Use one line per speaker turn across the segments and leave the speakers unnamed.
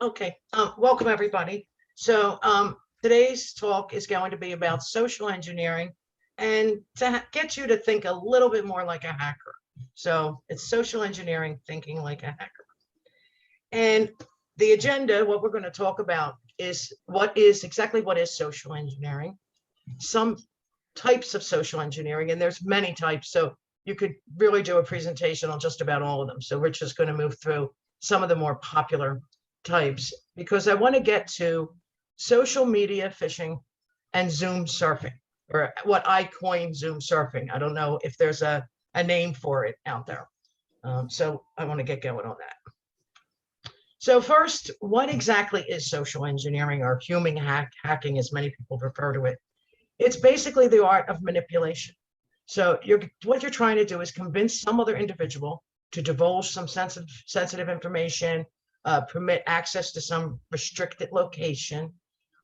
Okay, welcome everybody. So today's talk is going to be about social engineering and to get you to think a little bit more like a hacker. So it's social engineering, thinking like a hacker. And the agenda, what we're going to talk about is what is social engineering, some types of social engineering, and there's many types. So you could really do a presentation on just about all of them. So we're just going to move through some of the more popular types because I want to get to social media phishing and Zoom surfing, or what I coined Zoom surfing. I don't know if there's a name for it out there. So I want to get going on that. So first, what exactly is social engineering, or human hacking, as many people refer to it? It's basically the art of manipulation. So what you're trying to do is convince some other individual to divulge some sensitive information, permit access to some restricted location.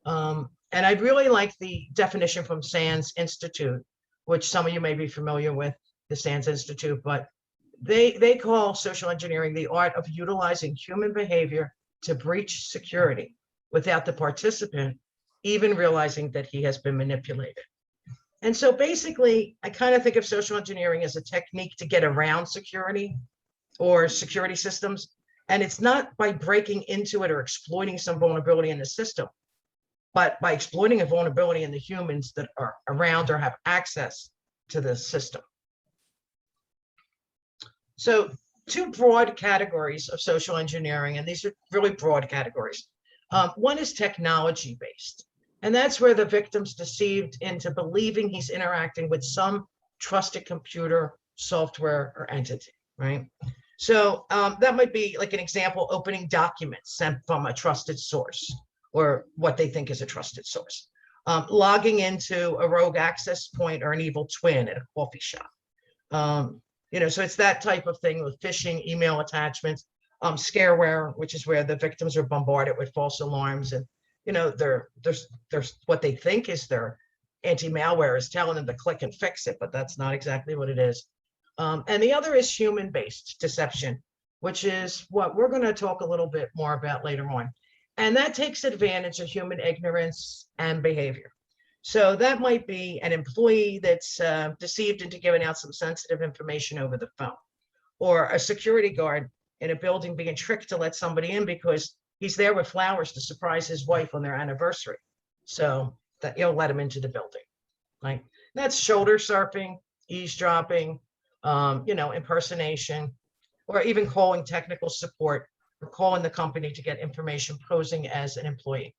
And I really like the definition from SANS Institute, which some of you may be familiar with, the SANS Institute, but they call social engineering the art of utilizing human behavior to breach security without the participant even realizing that he has been manipulated. And so basically, I kind of think of social engineering as a technique to get around security or security systems. And it's not by breaking into it or exploiting some vulnerability in the system, but by exploiting a vulnerability in the humans that are around or have access to the system. So two broad categories of social engineering, and these are really broad categories. One is technology-based, and that's where the victim's deceived into believing he's interacting with some trusted computer, software, or entity, right? So that might be like an example, opening documents sent from a trusted source, or what they think is a trusted source. Logging into a rogue access point or an evil twin at a coffee shop. So it's that type of thing with phishing, email attachments, scareware, which is where the victims are bombarded with false alarms, and there's what they think is their anti-malware is telling them to click and fix it, but that's not exactly what it is. And the other is human-based deception, which is what we're going to talk a little bit more about later on. And that takes advantage of human ignorance and behavior. So that might be an employee that's deceived into giving out some sensitive information over the phone, or a security guard in a building being tricked to let somebody in because he's there with flowers to surprise his wife on their anniversary. So that you'll let him into the building, right? That's shoulder surfing, eavesdropping, impersonation, or even calling technical support or calling the company to get information posing as an employee.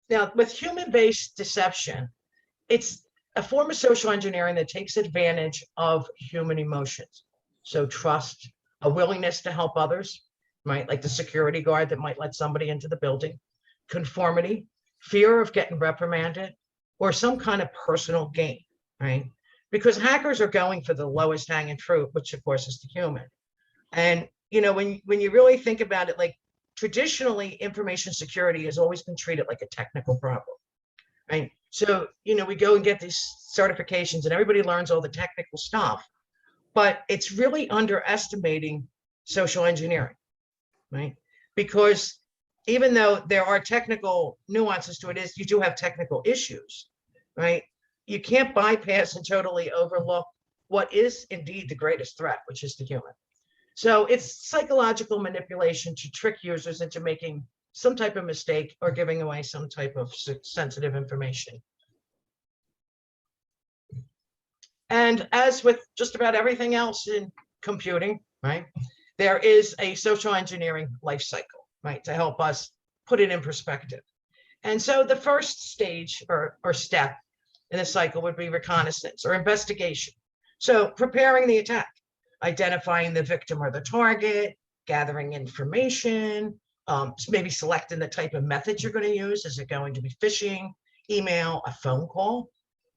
Now, with human-based deception, it's a form of social engineering that takes advantage of human emotions. So trust, a willingness to help others, right? Like the security guard that might let somebody into the building. Conformity, fear of getting reprimanded, or some kind of personal gain, right? Because hackers are going for the lowest hanging fruit, which of course is the human. And, when you really think about it, like traditionally, information security has always been treated like a technical problem, right? So, we go and get these certifications and everybody learns all the technical stuff, but it's really underestimating social engineering, right? Because even though there are technical nuances to it, you do have technical issues, right? You can't bypass and totally overlook what is indeed the greatest threat, which is the human. So it's psychological manipulation to trick users into making some type of mistake or giving away some type of sensitive information. And as with just about everything else in computing, right, there is a social engineering life cycle, right, to help us put it in perspective. And so the first stage or step in the cycle would be reconnaissance or investigation. So preparing the attack, identifying the victim or the target, gathering information, maybe selecting the type of method you're going to use. Is it going to be phishing, email, a phone call,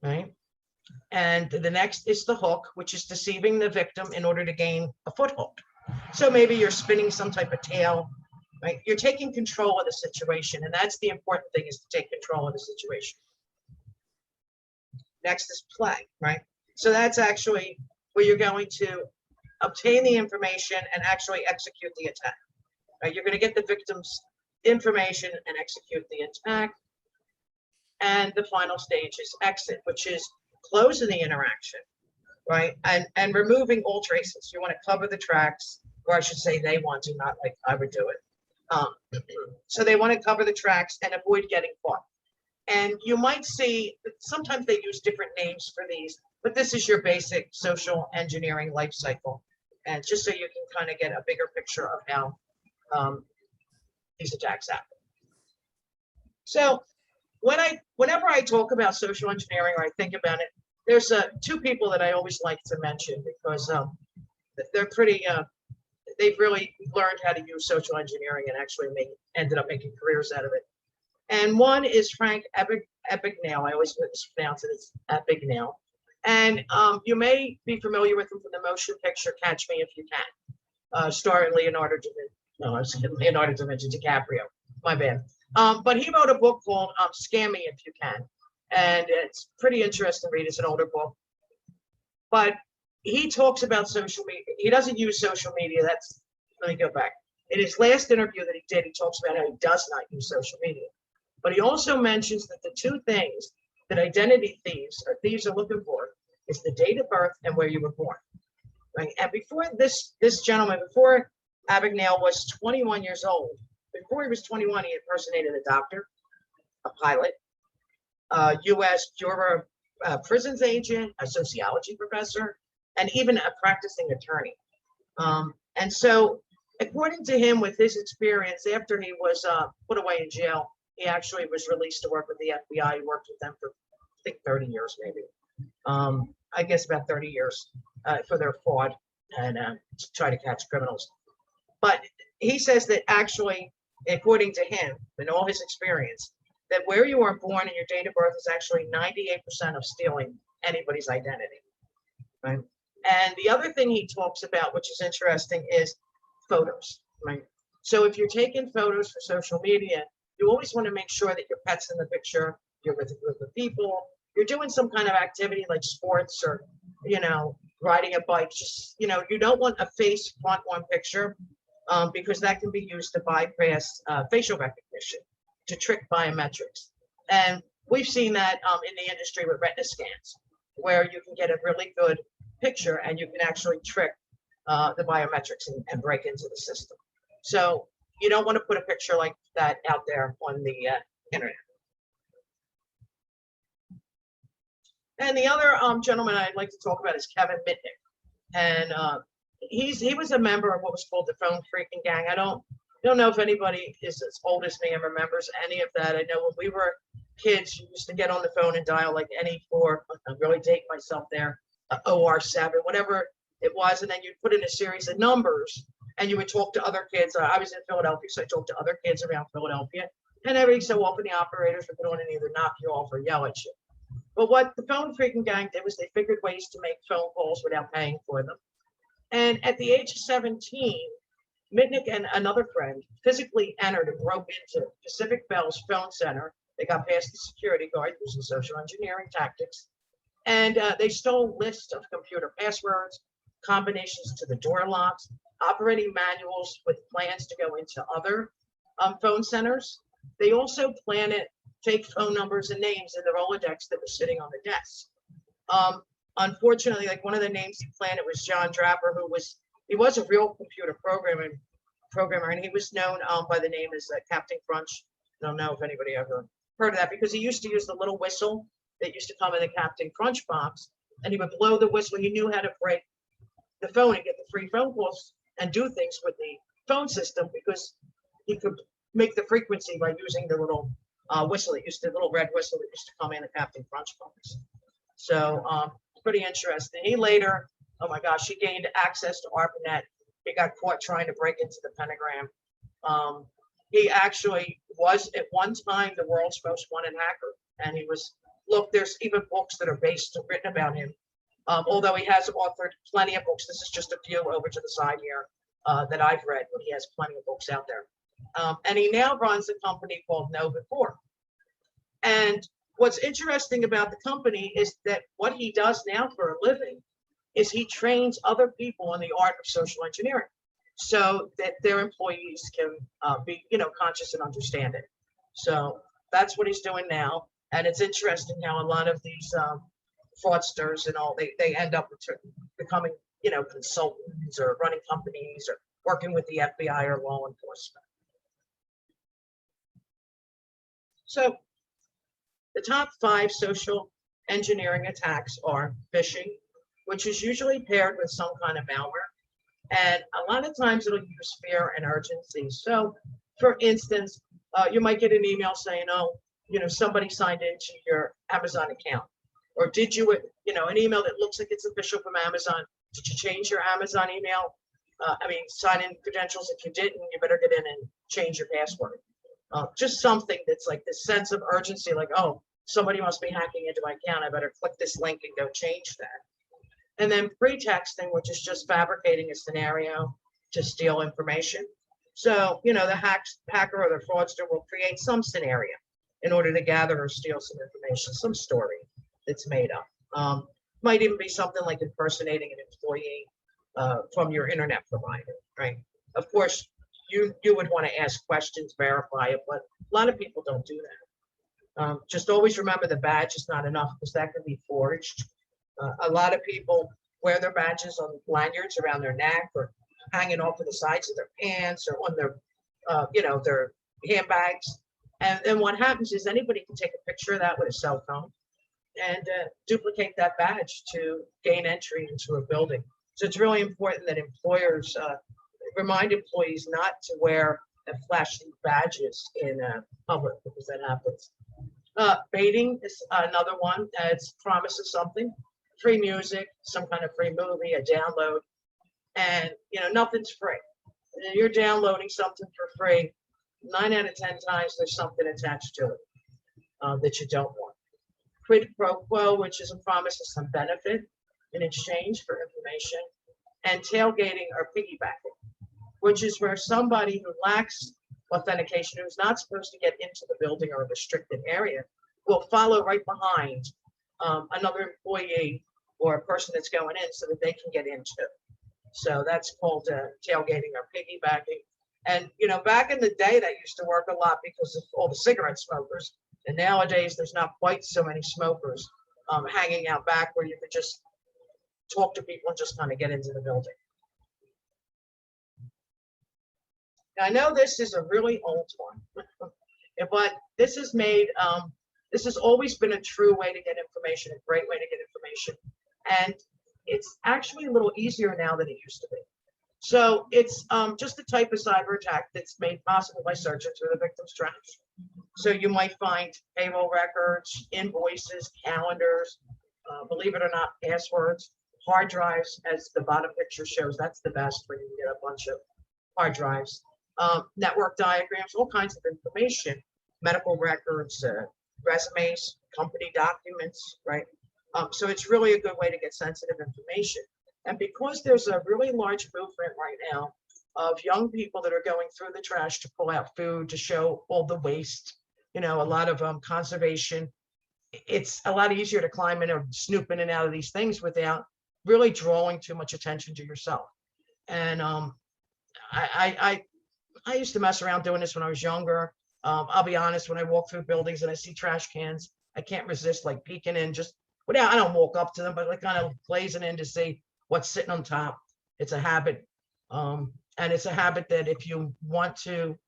right? And the next is the hook, which is deceiving the victim in order to gain a foothold. So maybe you're spinning some type of tale, right? You're taking control of the situation, and that's the important thing, is to take control of the situation. Next is play, right? So that's actually where you're going to obtain the information and actually execute the attack. Right? You're going to get the victim's information and execute the attack. And the final stage is exit, which is closing the interaction, right? And removing all traces. You want to cover the tracks, or I should say they want to, not like I would do it. So they want to cover the tracks and avoid getting caught. And you might see, sometimes they use different names for these, but this is your basic social engineering life cycle. And just so you can kind of get a bigger picture of how these attacks happen. So whenever I talk about social engineering or I think about it, there's two people that I always like to mention because they're pretty, they've really learned how to use social engineering and actually ended up making careers out of it. And one is Frank Abagnale. I always mispronounce it as Abagnale. And you may be familiar with him from the motion picture Catch Me If You Can, starring Leonardo da Vinci DiCaprio. My bad. But he wrote a book called Scam Me If You Can. And it's pretty interesting to read. It's an older book. But he talks about social media. He doesn't use social media. Let me go back. In his last interview that he did, he talks about how he does not use social media. But he also mentions that the two things that identity thieves are looking for is the date of birth and where you were born. Right? And before this gentleman, before Abagnale was 21 years old, before he was 21, he impersonated a doctor, a pilot, a U.S. Bureau of Prisons agent, a sociology professor, and even a practicing attorney. And so, according to him, with his experience, after he was put away in jail, he actually was released to work with the FBI. He worked with them for, I think, 30 years, maybe. I guess about 30 years for their fraud and to try to catch criminals. But he says that actually, according to him, and all his experience, that where you are born and your date of birth is actually 98% of stealing anybody's identity. Right? And the other thing he talks about, which is interesting, is photos. Right? So if you're taking photos for social media, you always want to make sure that your pet's in the picture, you're with a group of people, you're doing some kind of activity like sports or, riding a bike. Just, you don't want a face front on picture because that can be used to bypass facial recognition to trick biometrics. And we've seen that in the industry with retina scans, where you can get a really good picture and you can actually trick the biometrics and break into the system. So you don't want to put a picture like that out there on the internet. And the other gentleman I'd like to talk about is Kevin Mitnick. And he was a member of what was called the Phone Freaking Gang. I don't know if anybody is as old as me and remembers any of that. I know when we were kids, you used to get on the phone and dial like any four, I'm really dating myself there, OR7, whatever it was. And then you'd put in a series of numbers and you would talk to other kids. I was in Philadelphia, so I talked to other kids around Philadelphia. And every so often the operators would go on and either knock you off or yell at you. But what the Phone Freaking Gang did was they figured ways to make phone calls without paying for them. And at the age of 17, Mitnick and another friend physically entered and broke into Pacific Bell's phone center. They got past the security guard using social engineering tactics. And they stole lists of computer passwords, combinations to the door locks, operating manuals with plans to go into other phone centers. They also planted fake phone numbers and names in the Rolodex that was sitting on the desk. Unfortunately, like one of the names he planted was John Draper, he was a real computer programmer, and he was known by the name as Captain Crunch. I don't know if anybody ever heard of that, because he used to use the little whistle that used to come in the Captain Crunch box, and he would blow the whistle. He knew how to break the phone and get the free phone calls and do things with the phone system because he could make the frequency by using the little whistle. The little red whistle that used to come in the Captain Crunch box. So pretty interesting. He later, oh my gosh, he gained access to ARPANET. He got caught trying to break into the pentagram. He actually was at one time the world's most wanted hacker. And he was, look, there's even books that are written about him. Although he has authored plenty of books. This is just a few over to the side here that I've read, but he has plenty of books out there. And he now runs a company called Nova Corp. And what's interesting about the company is that what he does now for a living is he trains other people in the art of social engineering so that their employees can be, conscious and understand it. So that's what he's doing now. And it's interesting how a lot of these fraudsters and all, they end up becoming, consultants or running companies or working with the FBI or law enforcement. So the top 5 social engineering attacks are phishing, which is usually paired with some kind of malware. And a lot of times it'll use fear and urgency. So for instance, you might get an email saying, oh, somebody signed into your Amazon account. Or did you, an email that looks like it's official from Amazon. Did you change your Amazon email? Sign in credentials. If you didn't, you better get in and change your password. Just something that's like this sense of urgency, like, oh, somebody must be hacking into my account. I better click this link and go change that. And then pretexting, which is just fabricating a scenario to steal information. So, the hacker or the fraudster will create some scenario in order to gather or steal some information, some story that's made up. Might even be something like impersonating an employee from your internet provider, right? Of course, you would want to ask questions, verify it, but a lot of people don't do that. Just always remember the badge is not enough because that can be forged. A lot of people wear their badges on lanyards around their neck or hanging off of the sides of their pants or on their, their handbags. And then what happens is anybody can take a picture of that with a cell phone and duplicate that badge to gain entry into a building. So it's really important that employers remind employees not to wear flashy badges in public because that happens. Baiting is another one. It's promise of something, free music, some kind of free movie, a download, and nothing's free. And you're downloading something for free. 9 out of 10 times there's something attached to it that you don't want. Quid pro quo, which is a promise of some benefit in exchange for information, and tailgating or piggybacking, which is where somebody who lacks authentication, who's not supposed to get into the building or a restricted area, will follow right behind another employee or a person that's going in so that they can get in too. So that's called tailgating or piggybacking. And, back in the day, that used to work a lot because of all the cigarette smokers. And nowadays, there's not quite so many smokers hanging out back where you could just talk to people and just kind of get into the building. Now, I know this is a really old one, but this is made, this has always been a true way to get information, a great way to get information. And it's actually a little easier now than it used to be. So it's just the type of cyber attack that's made possible by searching through the victim's trash. So you might find payroll records, invoices, calendars, believe it or not, passwords, hard drives, as the bottom picture shows. That's the best where you can get a bunch of hard drives, network diagrams, all kinds of information, medical records, resumes, company documents, right? So it's really a good way to get sensitive information. And because there's a really large movement right now of young people that are going through the trash to pull out food, to show all the waste, a lot of conservation, it's a lot easier to climb in or snoop in and out of these things without really drawing too much attention to yourself. And I used to mess around doing this when I was younger. I'll be honest, when I walk through buildings and I see trash cans, I can't resist like peeking in, just without, I don't walk up to them, but like kind of glazing in to see what's sitting on top. It's a habit. And it's a habit that if you want to,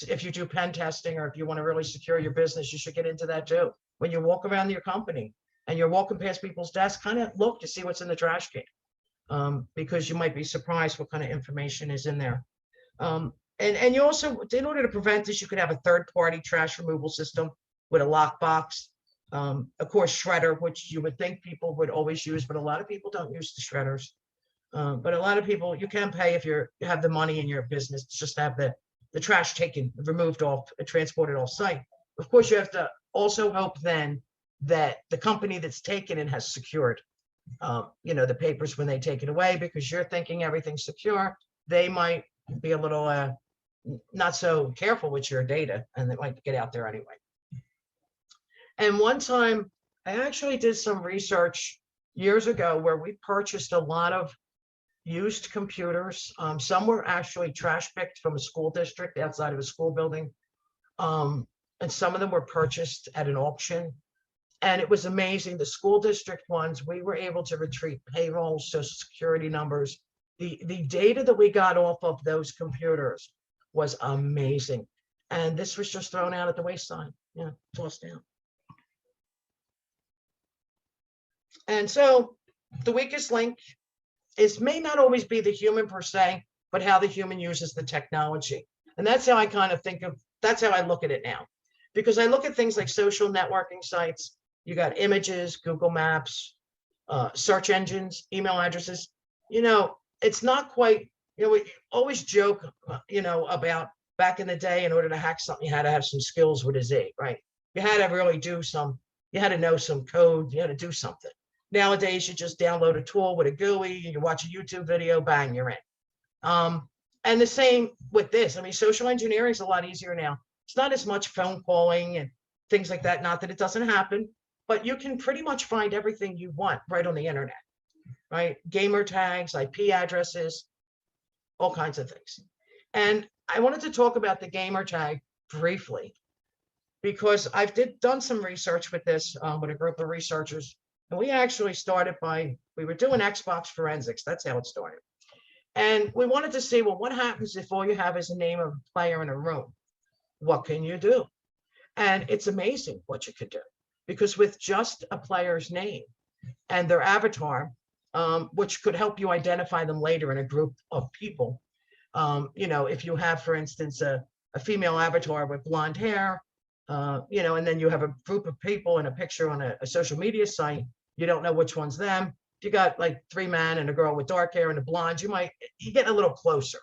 if you do pen testing or if you want to really secure your business, you should get into that too. When you walk around your company and you're walking past people's desks, kind of look to see what's in the trash can, because you might be surprised what kind of information is in there. And you also, in order to prevent this, you could have a third-party trash removal system with a lockbox. Of course, shredder, which you would think people would always use, but a lot of people don't use the shredders. But a lot of people, you can pay if you have the money in your business to just have the trash taken, removed off, transported off site. Of course, you have to also hope then that the company that's taken it has secured, the papers when they take it away, because you're thinking everything's secure. They might be a little not so careful with your data, and they might get out there anyway. And one time, I actually did some research years ago where we purchased a lot of used computers. Some were actually trash picked from a school district outside of a school building. And some of them were purchased at an auction. And it was amazing. The school district ones, we were able to retrieve payroll, social security numbers. The data that we got off of those computers was amazing. And this was just thrown out at the wayside, tossed down. And so the weakest link may not always be the human per se, but how the human uses the technology. And that's how I kind of that's how I look at it now. Because I look at things like social networking sites, you got images, Google Maps, search engines, email addresses. It's not quite, we always joke, about back in the day, in order to hack something, you had to have some skills with a Z, right? You had to really you had to know some code, you had to do something. Nowadays, you just download a tool with a GUI, you watch a YouTube video, bang, you're in. And the same with this. I mean, social engineering is a lot easier now. It's not as much phone calling and things like that. Not that it doesn't happen, but you can pretty much find everything you want right on the internet, right? Gamer tags, IP addresses, all kinds of things. And I wanted to talk about the gamer tag briefly because I've done some research with this with a group of researchers. And we actually started we were doing Xbox forensics. That's how it started. And we wanted to see, well, what happens if all you have is a name of a player in a room? What can you do? And it's amazing what you could do, because with just a player's name and their avatar, which could help you identify them later in a group of people. If you have, for instance, a female avatar with blonde hair, and then you have a group of people in a picture on a social media site, you don't know which one's them. If you got like 3 men and a girl with dark hair and a blonde, you get a little closer.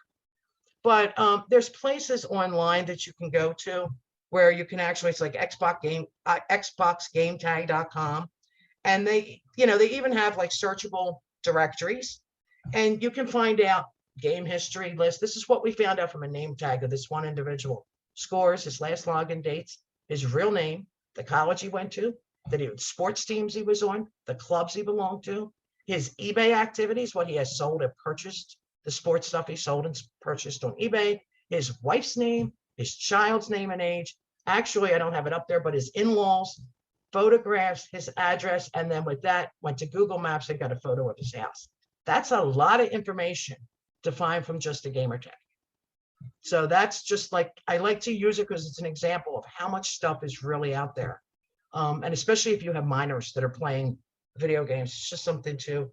But there's places online that you can go to where you can actually, it's like xboxgametag.com. And they even have like searchable directories, and you can find out game history list. This is what we found out from a name tag of this one individual: scores, his last login dates, his real name, the college he went to, sports teams he was on, the clubs he belonged to, his eBay activities, what he has sold and purchased, the sports stuff he sold and purchased on eBay, his wife's name, his child's name and age. Actually, I don't have it up there, but his in-laws, photographs, his address, and then with that, went to Google Maps and got a photo of his house. That's a lot of information to find from just a gamer tag. So that's just like, I like to use it because it's an example of how much stuff is really out there. And especially if you have minors that are playing video games, it's just something to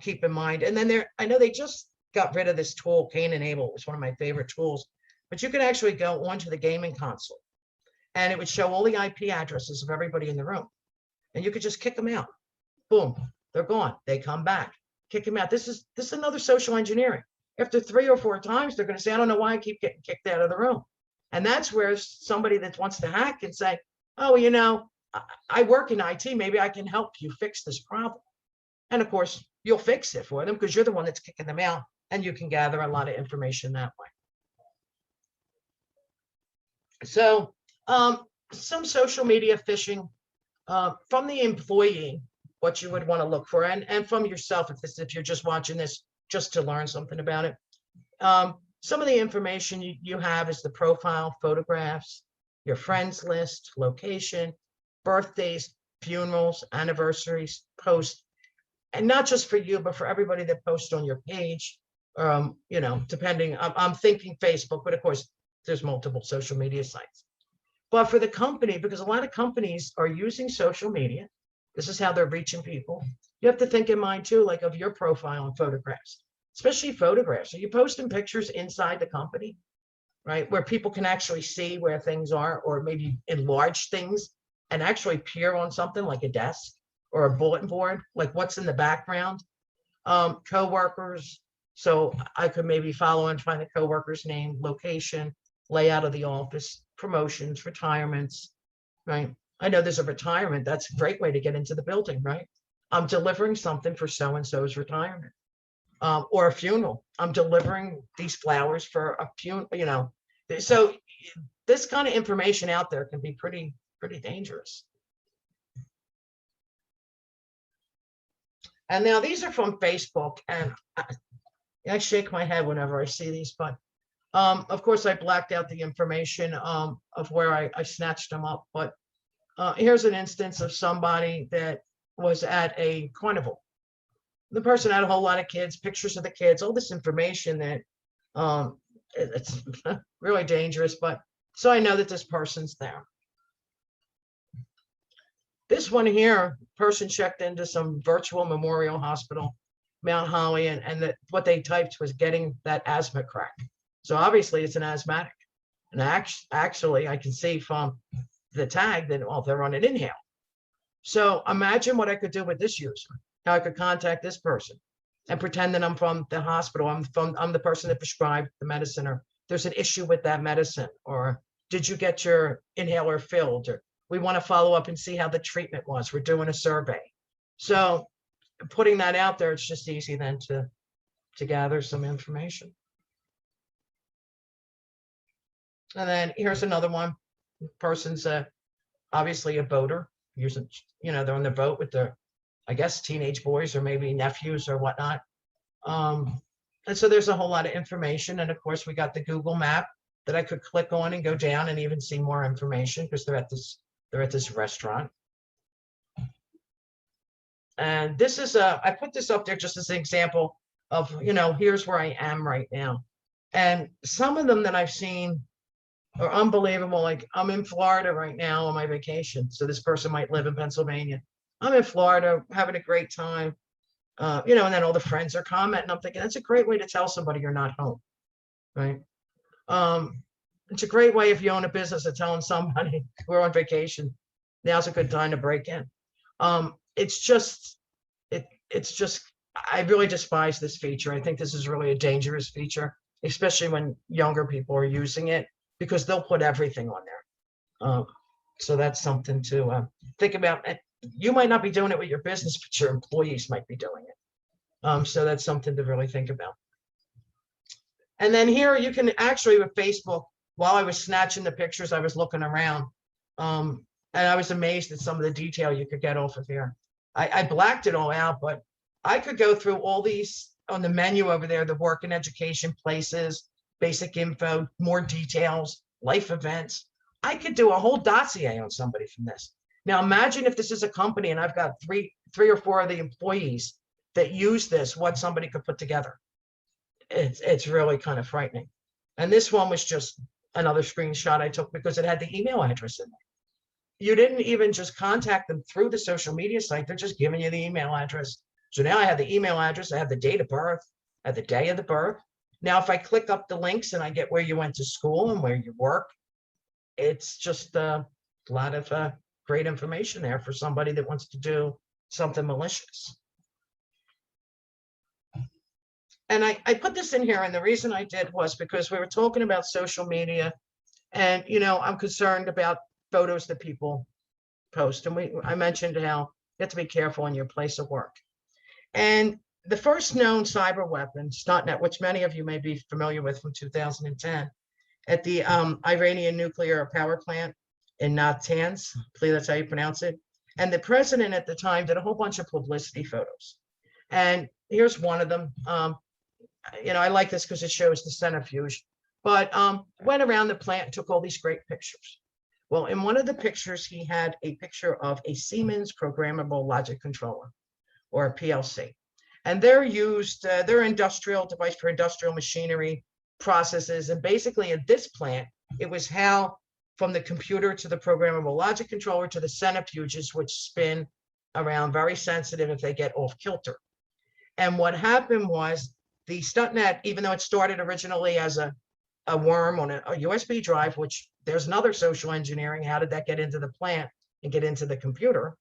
keep in mind. And then I know they just got rid of this tool, Cain and Abel. It was one of my favorite tools, but you could actually go onto the gaming console and it would show all the IP addresses of everybody in the room. And you could just kick them out. Boom, they're gone. They come back, kick them out. This is another social engineering. After 3 or 4 times, they're going to say, I don't know why I keep getting kicked out of the room. And that's where somebody that wants to hack can say, oh, I work in IT. Maybe I can help you fix this problem. And of course, you'll fix it for them because you're the one that's kicking them out, and you can gather a lot of information that way. So some social media phishing from the employee, what you would want to look for, and from yourself, if you're just watching this just to learn something about it. Some of the information you have is the profile, photographs, your friends list, location, birthdays, funerals, anniversaries, posts, and not just for you, but for everybody that posts on your page. Depending, I'm thinking Facebook, but of course, there's multiple social media sites. But for the company, because a lot of companies are using social media, this is how they're reaching people. You have to think in mind too, like of your profile and photographs, especially photographs. Are you posting pictures inside the company, right? Where people can actually see where things are, or maybe enlarge things and actually peer on something like a desk or a bulletin board, like what's in the background. Coworkers. So I could maybe follow and find the coworker's name, location, layout of the office, promotions, retirements, right? I know there's a retirement. That's a great way to get into the building, right? I'm delivering something for so-and-so's retirement, or a funeral. I'm delivering these flowers for a funeral, So this kind of information out there can be pretty dangerous. And now these are from Facebook, and I shake my head whenever I see these, but of course I blacked out the information of where I snatched them up. But here's an instance of somebody that was at a carnival. The person had a whole lot of kids, pictures of the kids, all this information that it's really dangerous, but so I know that this person's there. This one here, person checked into some virtual memorial hospital, Mount Holly, and what they typed was getting that asthma crack. So obviously it's an asthmatic. And actually I can see from the tag that, well, they're on an inhale. So imagine what I could do with this user. How I could contact this person and pretend that I'm from the hospital. I'm the person that prescribed the medicine, or there's an issue with that medicine, or did you get your inhaler filled, or we want to follow up and see how the treatment was. We're doing a survey. So putting that out there, it's just easy then to gather some information. And then here's another one. Person's obviously a boater, using, they're on the boat with their, I guess, teenage boys or maybe nephews or whatnot. And so there's a whole lot of information. And of course, we got the Google map that I could click on and go down and even see more information because they're at this restaurant. And this is I put this up there just as an example of, here's where I am right now. And some of them that I've seen are unbelievable. Like I'm in Florida right now on my vacation. So this person might live in Pennsylvania. I'm in Florida having a great time. And then all the friends are commenting. I'm thinking that's a great way to tell somebody you're not home, right? It's a great way if you own a business of telling somebody we're on vacation. Now's a good time to break in. It's just, I really despise this feature. I think this is really a dangerous feature, especially when younger people are using it, because they'll put everything on there. So that's something to think about. You might not be doing it with your business, but your employees might be doing it. So that's something to really think about. And then here you can actually, with Facebook, while I was snatching the pictures, I was looking around. And I was amazed at some of the detail you could get off of here. I blacked it all out, but I could go through all these on the menu over there, the work and education places, basic info, more details, life events. I could do a whole dossier on somebody from this. Now imagine if this is a company and I've got three or four of the employees that use this, what somebody could put together. It's really kind of frightening. And this one was just another screenshot I took because it had the email address in there. You didn't even just contact them through the social media site. They're just giving you the email address. So now I have the email address, I have the date of birth, I have the day of the birth. Now, if I click up the links and I get where you went to school and where you work, it's just a lot of great information there for somebody that wants to do something malicious. And I put this in here, and the reason I did was because we were talking about social media, and I'm concerned about photos that people post. And I mentioned how you have to be careful in your place of work. And the first known cyber weapon, .NET, which many of you may be familiar with from 2010, at the Iranian nuclear power plant in Natanz, I believe that's how you pronounce it. And the president at the time did a whole bunch of publicity photos. And here's one of them. I like this because it shows the centrifuge, but went around the plant and took all these great pictures. Well, in one of the pictures, he had a picture of a Siemens programmable logic controller, or a PLC. And they're used, they're industrial device for industrial machinery processes. And basically at this plant, it was how from the computer to the programmable logic controller to the centrifuges, which spin around, very sensitive if they get off kilter. And what happened was the .NET, even though it started originally as a worm on a USB drive, which there's another social engineering, how did that get into the plant and get into the computer?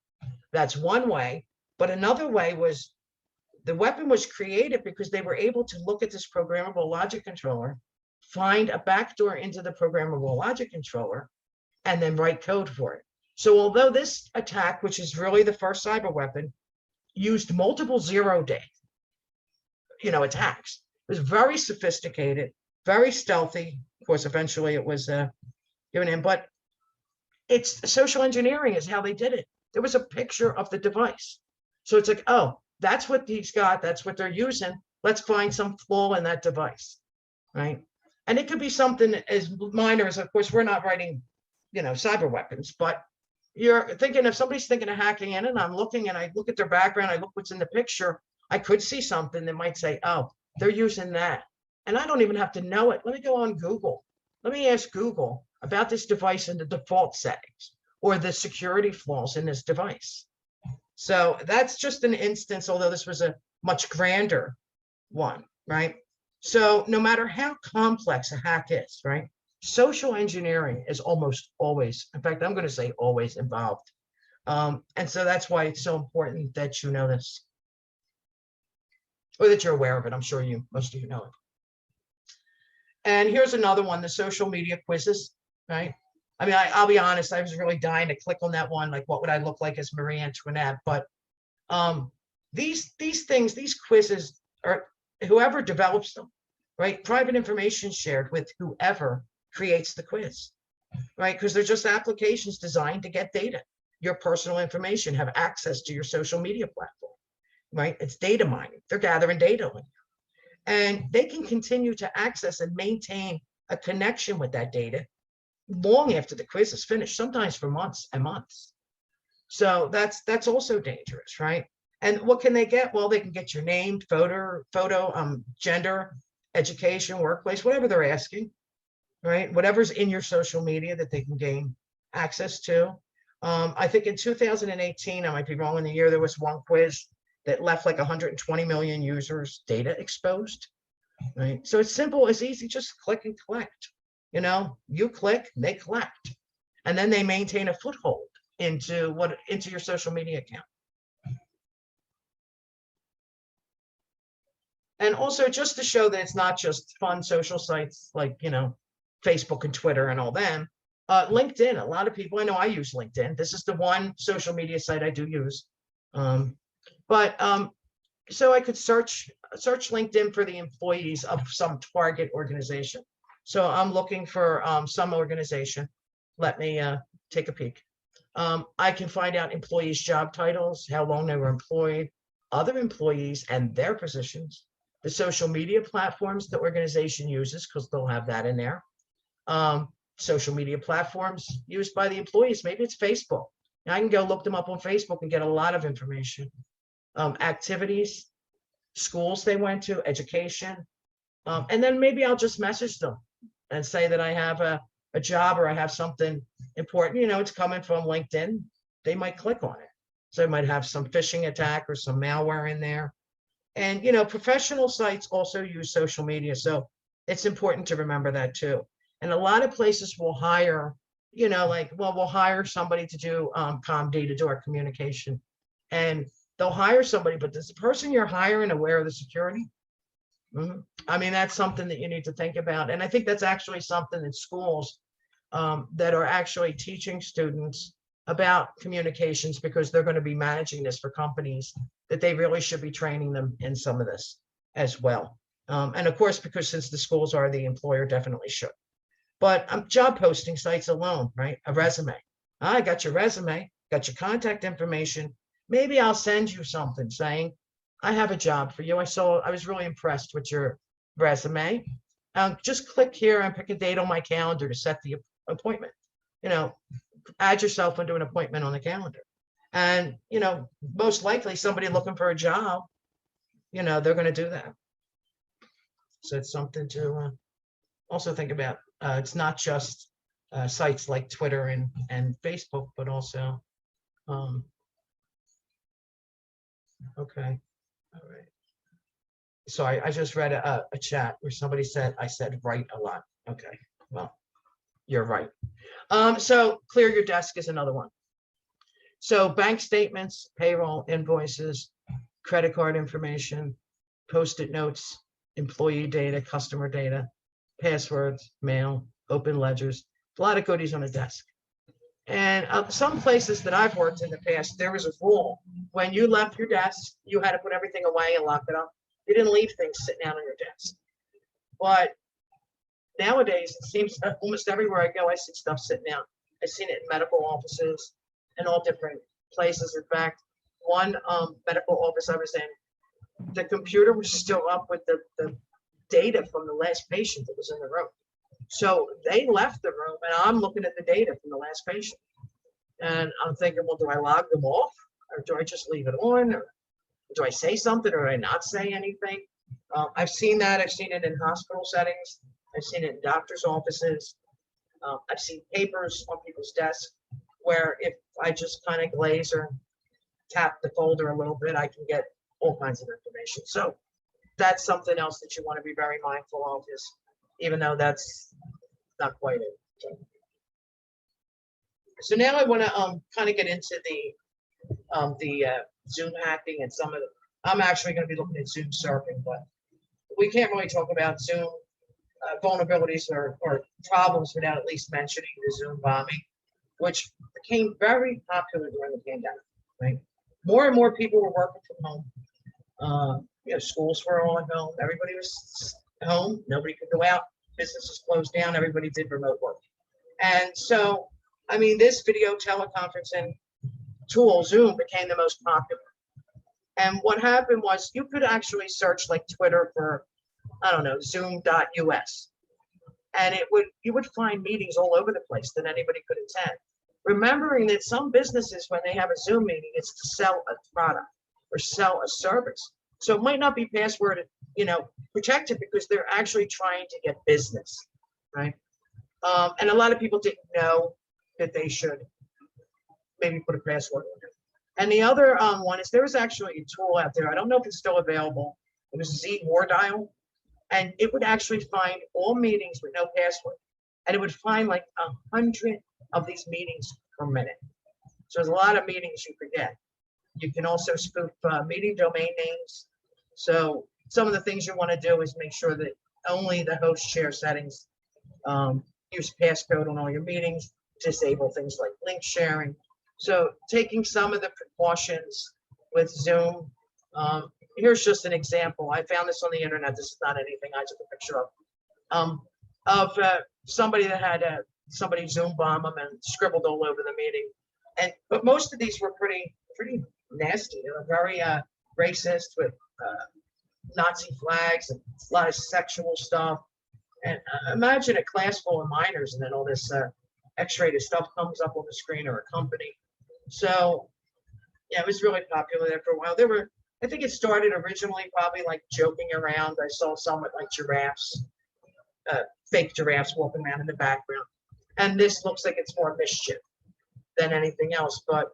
That's one way. But another way was the weapon was created because they were able to look at this programmable logic controller, find a backdoor into the programmable logic controller, and then write code for it. So although this attack, which is really the first cyber weapon, used multiple zero-day attacks, it was very sophisticated, very stealthy. Of course, eventually it was given in, but it's social engineering is how they did it. There was a picture of the device. So it's like, oh, that's what he's got, that's what they're using. Let's find some flaw in that device, right? And it could be something as minor as, of course, we're not writing, cyber weapons, but you're thinking, if somebody's thinking of hacking in, and I'm looking and I look at their background, I look what's in the picture, I could see something that might say, oh, they're using that. And I don't even have to know it. Let me go on Google. Let me ask Google about this device in the default settings or the security flaws in this device. So that's just an instance, although this was a much grander one, right? So no matter how complex a hack is, right? Social engineering is almost always, in fact, I'm going to say always involved. And so that's why it's so important that you know this, or that you're aware of it. I'm sure most of you know it. And here's another one, the social media quizzes, right? I mean, I'll be honest, I was really dying to click on that one. Like, what would I look like as Marie Antoinette? But these things, these quizzes, are whoever develops them, right? Private information shared with whoever creates the quiz, right? Because they're just applications designed to get data, your personal information, have access to your social media platform, right? It's data mining. They're gathering data on you. And they can continue to access and maintain a connection with that data long after the quiz is finished, sometimes for months and months. So that's also dangerous, right? And what can they get? Well, they can get your name, photo, gender, education, workplace, whatever they're asking, right? Whatever's in your social media that they can gain access to. I think in 2018, I might be wrong in the year, there was one quiz that left like 120 million users data exposed, right? So it's simple, it's easy, just click and collect. You click, they collect, and then they maintain a foothold into your social media account. And also, just to show that it's not just fun social sites like, Facebook and Twitter and all them, LinkedIn, a lot of people, I know I use LinkedIn. This is the one social media site I do use. So I could search LinkedIn for the employees of some target organization. So I'm looking for some organization. Let me take a peek. I can find out employees' job titles, how long they were employed, other employees and their positions, the social media platforms the organization uses, because they'll have that in there. Social media platforms used by the employees. Maybe it's Facebook. I can go look them up on Facebook and get a lot of information. Activities, schools they went to, education. And then maybe I'll just message them and say that I have a job or I have something important. It's coming from LinkedIn. They might click on it. So I might have some phishing attack or some malware in there. And, professional sites also use social media. So it's important to remember that too. And a lot of places will hire, we'll hire somebody to do ComD, to do our communication. And they'll hire somebody, but is the person you're hiring aware of the security? I mean, that's something that you need to think about. And I think that's actually something in schools that are actually teaching students about communications, because they're going to be managing this for companies, that they really should be training them in some of this as well. And of course, because since the schools are, the employer definitely should. But job posting sites alone, right? A resume. I got your resume, got your contact information. Maybe I'll send you something saying, I have a job for you. I was really impressed with your resume. Just click here and pick a date on my calendar to set the appointment. Add yourself into an appointment on the calendar. And, most likely somebody looking for a job, they're going to do that. So it's something to also think about. It's not just sites like Twitter and Facebook, but also, okay. All right. So I just read a chat where somebody said, I said right a lot. Okay, well, you're right. So clear your desk is another one. So bank statements, payroll, invoices, credit card information, Post-it notes, employee data, customer data, passwords, mail, open ledgers, a lot of goodies on a desk. And some places that I've worked in the past, there was a rule. When you left your desk, you had to put everything away and lock it up. You didn't leave things sitting out on your desk. But nowadays, it seems that almost everywhere I go, I see stuff sitting out. I've seen it in medical offices and all different places. In fact, one medical office I was in, the computer was still up with the data from the last patient that was in the room. So they left the room and I'm looking at the data from the last patient. And I'm thinking, well, do I log them off or do I just leave it on? Or do I say something or do I not say anything? I've seen that. I've seen it in hospital settings. I've seen it in doctors' offices. I've seen papers on people's desks where if I just kind of glaze or tap the folder a little bit, I can get all kinds of information. So that's something else that you want to be very mindful of, is even though that's not quite it. So now I want to kind of get into the Zoom hacking and some of the, I'm actually going to be looking at Zoom surfing, but we can't really talk about Zoom vulnerabilities or problems without at least mentioning the Zoom bombing, which became very popular during the pandemic, right? More and more people were working from home. Schools were all at home. Everybody was home. Nobody could go out. Businesses closed down. Everybody did remote work. And so, I mean, this video teleconferencing tool, Zoom, became the most popular. And what happened was you could actually search like Twitter for, I don't know, zoom.us. And you would find meetings all over the place that anybody could attend. Remembering that some businesses, when they have a Zoom meeting, it's to sell a product or sell a service. So it might not be password, protected because they're actually trying to get business, right? And a lot of people didn't know that they should maybe put a password on it. And the other one is there was actually a tool out there. I don't know if it's still available. It was Z War Dial, and it would actually find all meetings with no password, and it would find like 100 of these meetings per minute. So there's a lot of meetings you could get. You can also spoof meeting domain names. So some of the things you want to do is make sure that only the host share settings, use passcode on all your meetings, disable things like link sharing. So taking some of the precautions with Zoom. Here's just an example. I found this on the internet. This is not anything I took a picture of somebody that had somebody Zoom bomb them and scribbled all over the meeting. But most of these were pretty nasty. They were very racist with Nazi flags and a lot of sexual stuff. And imagine a class full of minors and then all this X-rated stuff comes up on the screen, or a company. So yeah, it was really popular there for a while. I think it started originally probably like joking around. I saw some with like giraffes, fake giraffes walking around in the background. And this looks like it's more mischief than anything else, but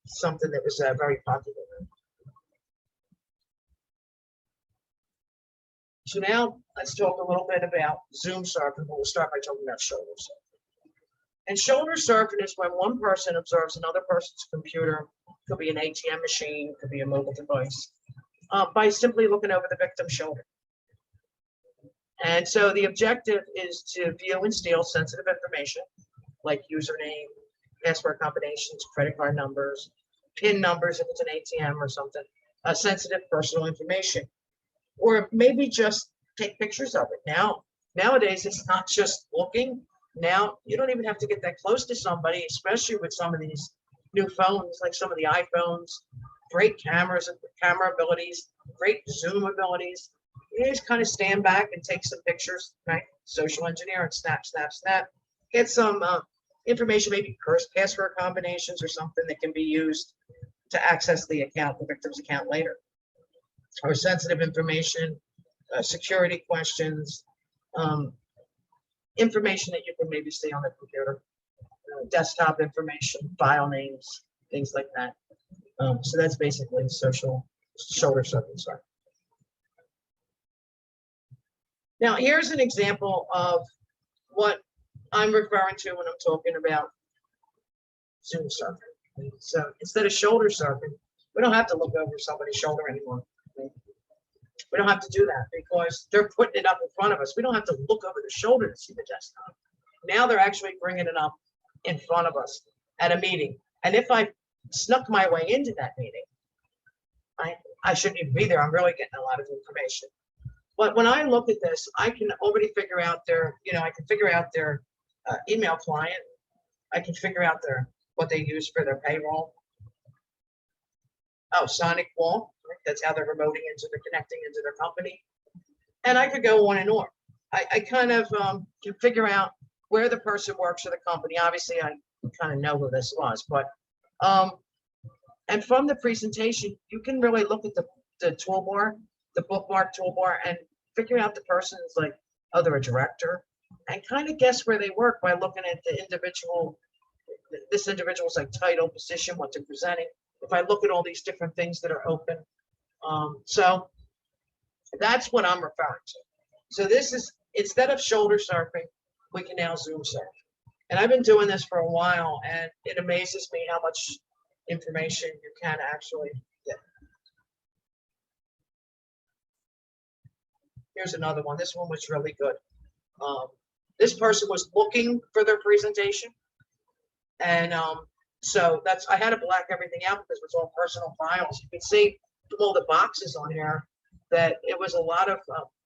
something that was very popular. So now let's talk a little bit about Zoom surfing. We'll start by talking about shoulder surfing. And shoulder surfing is when one person observes another person's computer, could be an ATM machine, could be a mobile device, by simply looking over the victim's shoulder. And so the objective is to view and steal sensitive information like username, password combinations, credit card numbers, PIN numbers if it's an ATM or something, sensitive personal information, or maybe just take pictures of it. Nowadays, it's not just looking. Now you don't even have to get that close to somebody, especially with some of these new phones, like some of the iPhones, great cameras and camera abilities, great Zoom abilities. You just kind of stand back and take some pictures, right? Social engineering, snap, snap, snap. Get some information, maybe password combinations or something that can be used to access the account, the victim's account later. Or sensitive information, security questions, information that you can maybe see on the computer, desktop information, file names, things like that. So that's basically social shoulder surfing. Sorry. Now here's an example of what I'm referring to when I'm talking about Zoom surfing. So instead of shoulder surfing, we don't have to look over somebody's shoulder anymore. We don't have to do that because they're putting it up in front of us. We don't have to look over the shoulder to see the desktop. Now they're actually bringing it up in front of us at a meeting. And if I snuck my way into that meeting, I shouldn't even be there. I'm really getting a lot of information. But when I look at this, I can already figure out their email client. I can figure out what they use for their payroll. Oh, Sonic Wall. Right? That's how they're remoting into the connecting into their company. And I could go on and on. I kind of can figure out where the person works for the company. Obviously, I kind of know who this was, but and from the presentation, you can really look at the toolbar, the bookmark toolbar, and figure out the person's like, oh, they're a director, and kind of guess where they work by looking at the individual, this individual's like title, position, what they're presenting. If I look at all these different things that are open. So that's what I'm referring to. So this is, instead of shoulder surfing, we can now Zoom surf. And I've been doing this for a while, and it amazes me how much information you can actually get. Here's another one. This one was really good. This person was looking for their presentation. And so that's, I had to black everything out because it's all personal files. You can see from all the boxes on here that it was a lot of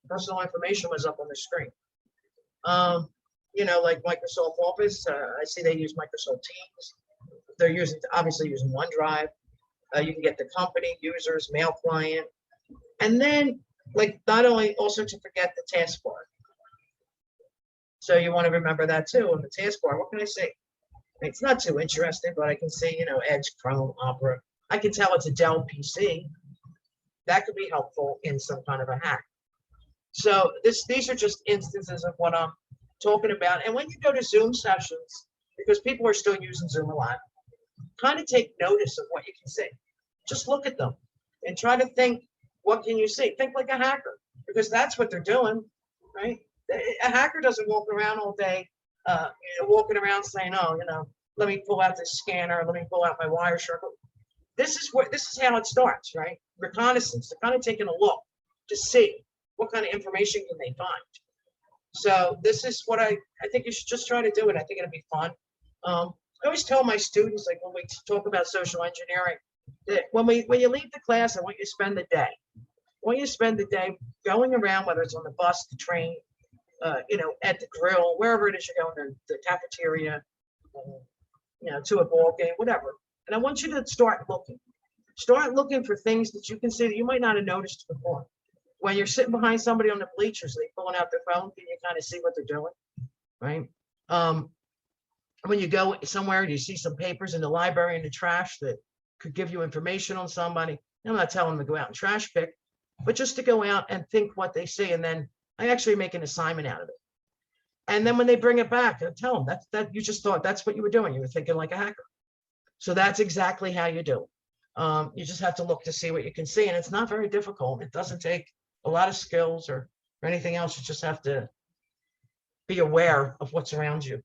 personal information was up on the screen. You know, like Microsoft Office, I see they use Microsoft Teams. They're obviously using OneDrive. You can get the company, users, mail client. And then, like, not only also to forget the taskbar. So you want to remember that too on the taskbar. What can I say? It's not too interesting, but I can see, you know, Edge, Chrome, Opera. I can tell it's a Dell PC. That could be helpful in some kind of a hack. So these are just instances of what I'm talking about. And when you go to Zoom sessions, because people are still using Zoom a lot, kind of take notice of what you can see. Just look at them and try to think, what can you see? Think like a hacker, because that's what they're doing, right? A hacker doesn't walk around all day, you know, walking around saying, oh, you know, let me pull out this scanner, let me pull out my wire circle. This is how it starts, right? Reconnaissance. They're kind of taking a look to see what kind of information can they find. So this is what I think you should just try to do it. I think it'll be fun. I always tell my students, like when we talk about social engineering, that when you leave the class, I want you to spend the day. I want you to spend the day going around, whether it's on the bus, the train, you know, at the grill, wherever it is you're going, the cafeteria, you know, to a ball game, whatever. And I want you to start looking for things that you can see that you might not have noticed before. When you're sitting behind somebody on the bleachers, they pulling out their phone, can you kind of see what they're doing, right? When you go somewhere and you see some papers in the library in the trash that could give you information on somebody, I'm not telling them to go out and trash pick, but just to go out and think what they see. And then I actually make an assignment out of it. And then when they bring it back, I tell them that you just thought that's what you were doing. You were thinking like a hacker. So that's exactly how you do it. You just have to look to see what you can see. And it's not very difficult. It doesn't take a lot of skills or anything else. You just have to be aware of what's around you.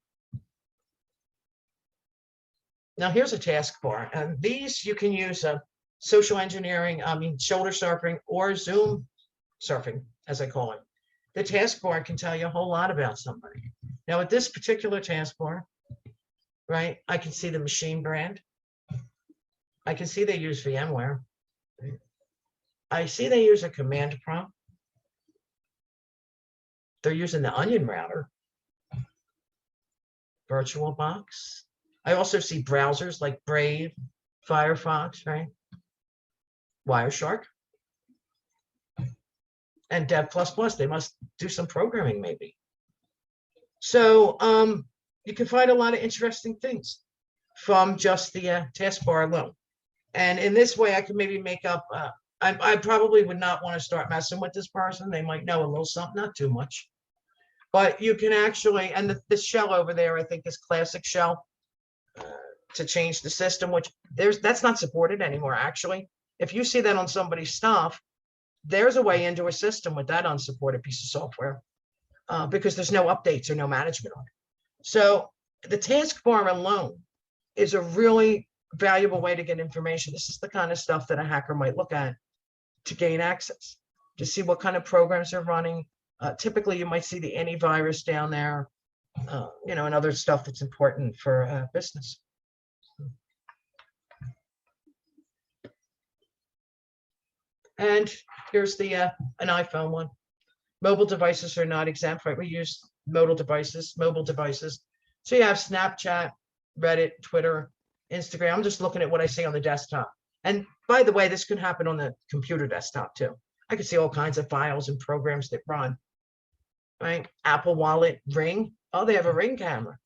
Now here's a taskbar, and these you can use social engineering, shoulder surfing or Zoom surfing, as I call it. The taskbar can tell you a whole lot about somebody. Now with this particular taskbar, right, I can see the machine brand. I can see they use VMware. I see they use a command prompt. They're using the Onion router, VirtualBox. I also see browsers like Brave, Firefox, right? Wireshark, and Dev++. They must do some programming maybe. So you can find a lot of interesting things from just the taskbar alone. And in this way, I can maybe make up, I probably would not want to start messing with this person. They might know a little something, not too much. But you can actually, and this shell over there, I think is classic shell to change the system, which that's not supported anymore, actually. If you see that on somebody's stuff, there's a way into a system with that unsupported piece of software because there's no updates or no management on it. So the taskbar alone is a really valuable way to get information. This is the kind of stuff that a hacker might look at to gain access, to see what kind of programs are running. Typically, you might see the antivirus down there, you know, and other stuff that's important for business. And here's the an iPhone one. Mobile devices are not exempt, right? We use mobile devices. So you have Snapchat, Reddit, Twitter, Instagram. I'm just looking at what I see on the desktop. And by the way, this can happen on the computer desktop too. I can see all kinds of files and programs that run, right? Apple Wallet, Ring. Oh, they have a Ring camera.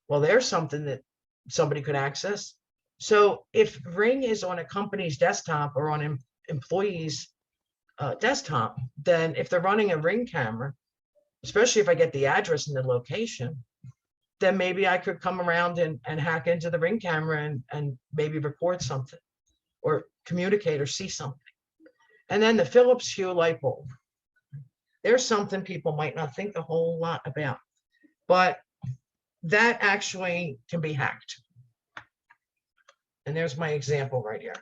Well, there's something that somebody could access. So if Ring is on a company's desktop or on an employee's desktop, then if they're running a Ring camera, especially if I get the address and the location, then maybe I could come around and hack into the Ring camera and maybe record something or communicate or see something. And then the Philips Hue light bulb. There's something people might not think a whole lot about, but that actually can be hacked. And there's my example right here,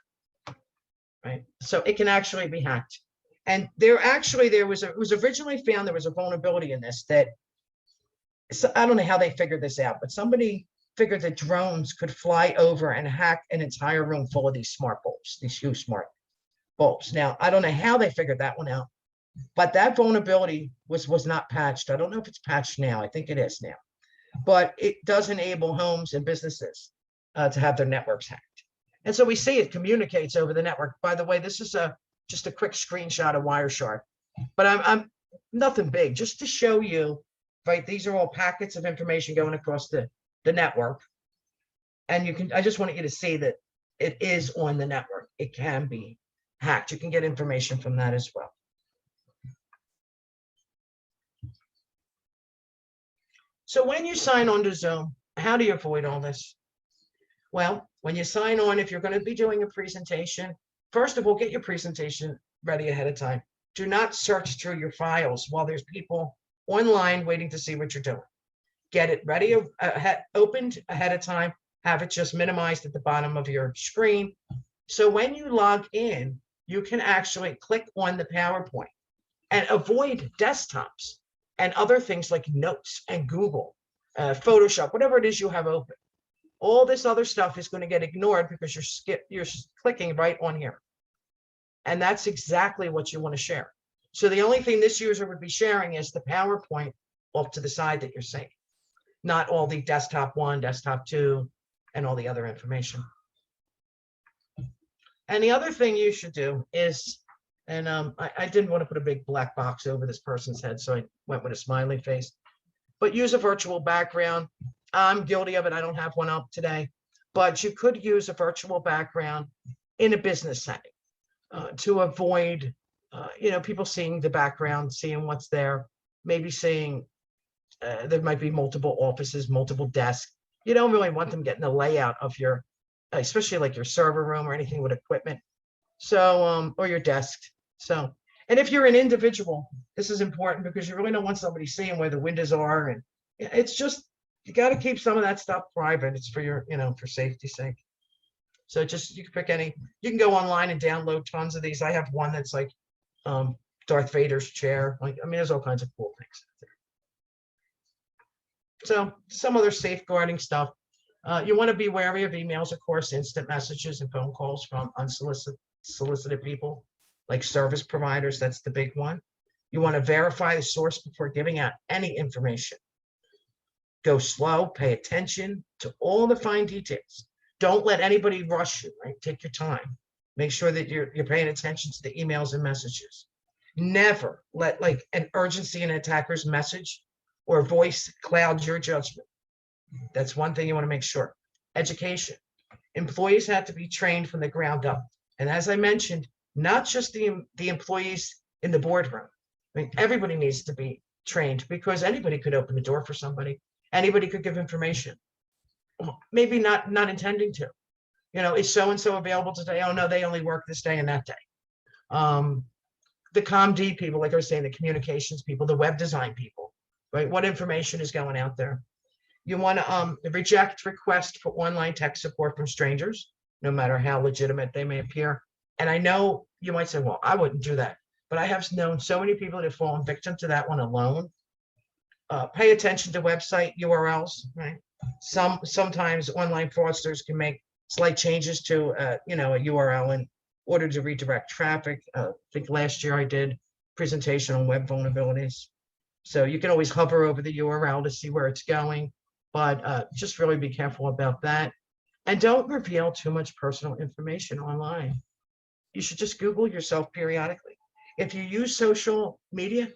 right? So it can actually be hacked. And there was originally found there was a vulnerability in this that, so I don't know how they figured this out, but somebody figured that drones could fly over and hack an entire room full of these smart bulbs, these Hue smart bulbs. Now, I don't know how they figured that one out, but that vulnerability was not patched. I don't know if it's patched now. I think it is now, but it does enable homes and businesses to have their networks hacked. And so we see it communicates over the network. By the way, this is just a quick screenshot of Wireshark, but I'm nothing big, just to show you, right? These are all packets of information going across the network. And I just want you to see that it is on the network. It can be hacked. You can get information from that as well. So when you sign on to Zoom, how do you avoid all this? Well, when you sign on, if you're going to be doing a presentation, first of all, get your presentation ready ahead of time. Do not search through your files while there's people online waiting to see what you're doing. Get it ready, opened ahead of time, have it just minimized at the bottom of your screen. So when you log in, you can actually click on the PowerPoint and avoid desktops and other things like Notes and Google, Photoshop, whatever it is you have open. All this other stuff is going to get ignored because you're clicking right on here. And that's exactly what you want to share. So the only thing this user would be sharing is the PowerPoint off to the side that you're seeing, not all the desktop 1, desktop 2, and all the other information. And the other thing you should do is, and I didn't want to put a big black box over this person's head, so I went with a smiley face, but use a virtual background. I'm guilty of it. I don't have one up today, but you could use a virtual background in a business setting to avoid, people seeing the background, seeing what's there, maybe seeing there might be multiple offices, multiple desks. You don't really want them getting the layout of your, especially like your server room or anything with equipment. So, or your desk. So, and if you're an individual, this is important because you really don't want somebody seeing where the windows are. And it's just, you got to keep some of that stuff private. It's for your, for safety's sake. So just, you can pick any, you can go online and download tons of these. I have one that's like Darth Vader's chair. There's all kinds of cool things. So some other safeguarding stuff. You want to be wary of emails, of course, instant messages and phone calls from unsolicited people, like service providers. That's the big one. You want to verify the source before giving out any information. Go slow, pay attention to all the fine details. Don't let anybody rush you, right? Take your time. Make sure that you're paying attention to the emails and messages. Never let like an urgency in an attacker's message or voice cloud your judgment. That's one thing you want to make sure. Education. Employees have to be trained from the ground up. And as I mentioned, not just the employees in the boardroom. Everybody needs to be trained because anybody could open the door for somebody. Anybody could give information. Maybe not intending to. Is so-and-so available today? Oh, no, they only work this day and that day. The ComD people, like I was saying, the communications people, the web design people, right? What information is going out there? You want to reject requests for online tech support from strangers, no matter how legitimate they may appear. And I know you might say, well, I wouldn't do that. But I have known so many people that have fallen victim to that one alone. Pay attention to website URLs, right? Sometimes online fraudsters can make slight changes to a URL in order to redirect traffic. I think last year I did a presentation on web vulnerabilities. So you can always hover over the URL to see where it's going, but just really be careful about that. And don't reveal too much personal information online. You should just Google yourself periodically. If you use social media,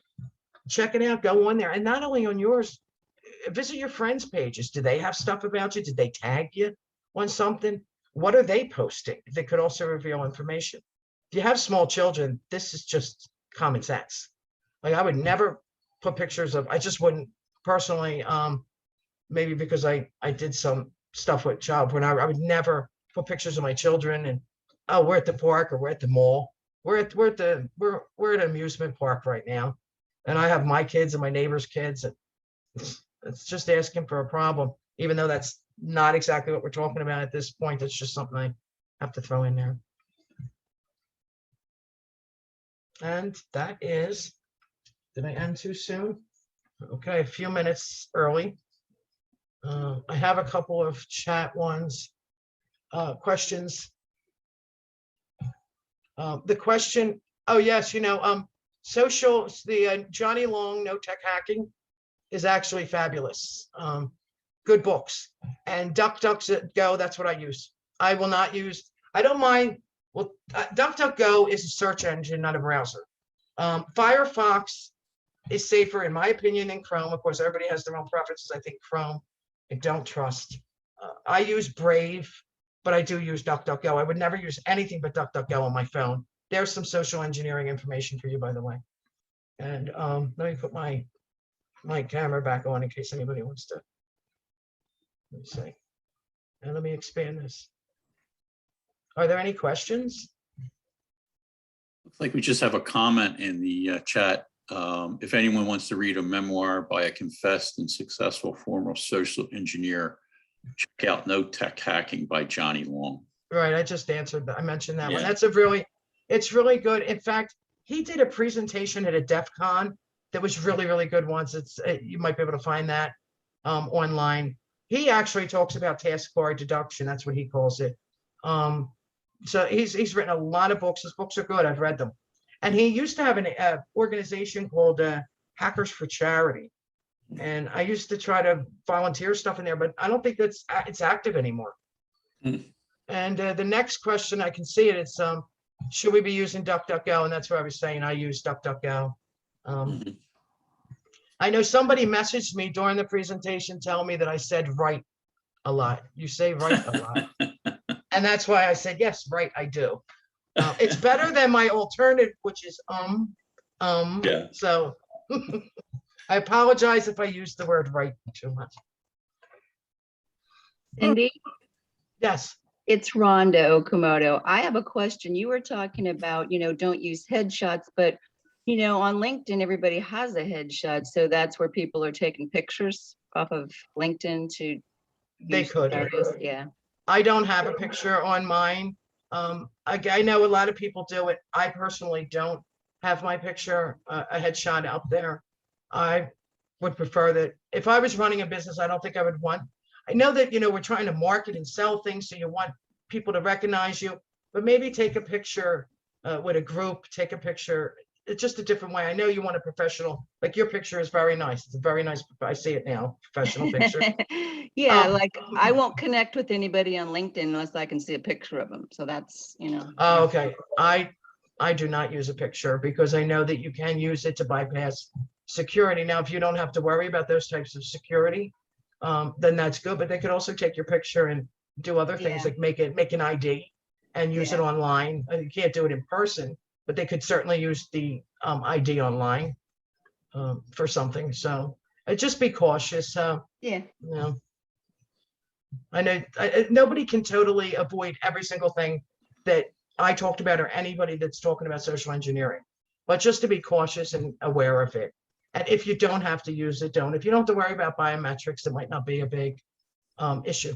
check it out, go on there. And not only on yours, visit your friends' pages. Do they have stuff about you? Did they tag you on something? What are they posting? They could also reveal information. If you have small children, this is just common sense. Like I would never put pictures of, I just wouldn't personally, maybe because I did some stuff with child porn, I would never put pictures of my children and, oh, we're at the park or we're at the mall. We're at an amusement park right now. And I have my kids and my neighbor's kids. And it's just asking for a problem, even though that's not exactly what we're talking about at this point. It's just something I have to throw in there. And that is, did I end too soon? Okay, a few minutes early. I have a couple of chat ones, questions. The question, oh yes, social, the Johnny Long, No Tech Hacking is actually fabulous. Good books. And DuckDuckGo, that's what I use. I will not use, I don't mind, well, DuckDuckGo is a search engine, not a browser. Firefox is safer, in my opinion, than Chrome. Of course, everybody has their own preferences. I think Chrome, I don't trust. I use Brave, but I do use DuckDuckGo. I would never use anything but DuckDuckGo on my phone. There's some social engineering information for you, by the way. And let me put my camera back on in case anybody wants to. Let me see. And let me expand this. Are there any questions?
Looks like we just have a comment in the chat. If anyone wants to read a memoir by a confessed and successful former social engineer, check out No Tech Hacking by Johnny Long.
Right, I just answered that. I mentioned that one. That's it's really good. In fact, he did a presentation at a DEF CON that was really, really good once. You might be able to find that online. He actually talks about taskbar deduction. That's what he calls it. So he's written a lot of books. His books are good. I've read them. And he used to have an organization called Hackers for Charity. And I used to try to volunteer stuff in there, but I don't think it's active anymore. And the next question, I can see it. It's should we be using DuckDuckGo? And that's what I was saying. I use DuckDuckGo. I know somebody messaged me during the presentation telling me that I said right a lot. You say right a lot. And that's why I said, yes, right, I do. It's better than my alternative, which is yeah. So I apologize if I use the word right too much.
Cindy?
Yes.
It's Rhonda Okamoto. I have a question. You were talking about, don't use headshots, but, on LinkedIn, everybody has a headshot. So that's where people are taking pictures off of LinkedIn to.
They could.
Yeah.
I don't have a picture on mine. I know a lot of people do it. I personally don't have my picture, a headshot out there. I would prefer that if I was running a business, I don't think I would want. I know that, we're trying to market and sell things, so you want people to recognize you, but maybe take a picture with a group, take a picture. It's just a different way. I know you want a professional, like your picture is very nice. It's a very nice, I see it now, professional picture.
Yeah, like I won't connect with anybody on LinkedIn unless I can see a picture of them. So that's,
Oh, okay. I do not use a picture because I know that you can use it to bypass security. Now, if you don't have to worry about those types of security, then that's good. But they could also take your picture and do other things like make an ID and use it online. You can't do it in person, but they could certainly use the ID online for something. So just be cautious. I know nobody can totally avoid every single thing that I talked about or anybody that's talking about social engineering, but just to be cautious and aware of it. And if you don't have to use it, don't. If you don't have to worry about biometrics, it might not be a big issue.